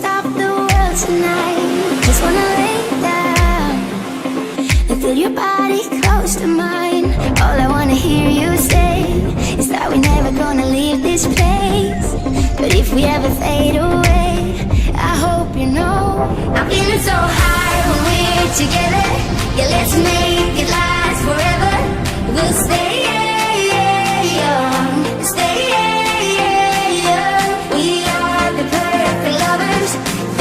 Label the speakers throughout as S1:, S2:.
S1: stop the world tonight. Just wanna lay down and feel your body close to mine. All I wanna hear you say is that we're never gonna leave this place. But if we ever fade away, I hope you know I'm feeling so high when we're together. Yeah, let's make it last forever. We'll stay young, stay young. We are the perfect lovers.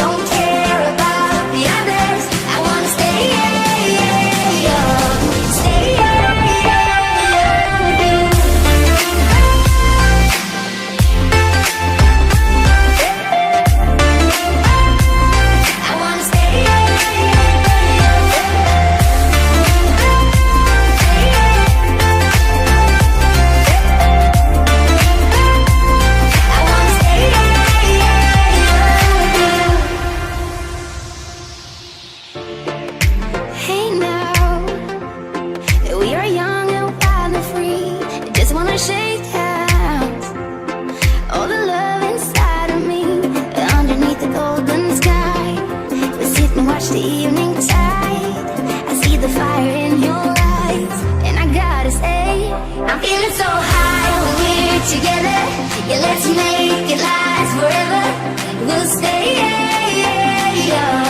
S1: Don't care about the others. I wanna stay young, stay young with you. I wanna stay young. I wanna stay young with you. Hey now, we are young and wild and free. I just wanna shake hands. All the love inside of me, underneath the golden sky. We sit and watch the evening tide. I see the fire in your eyes, and I gotta say, I'm feeling so high when we're together. Yeah, let's make it last forever. We'll stay young.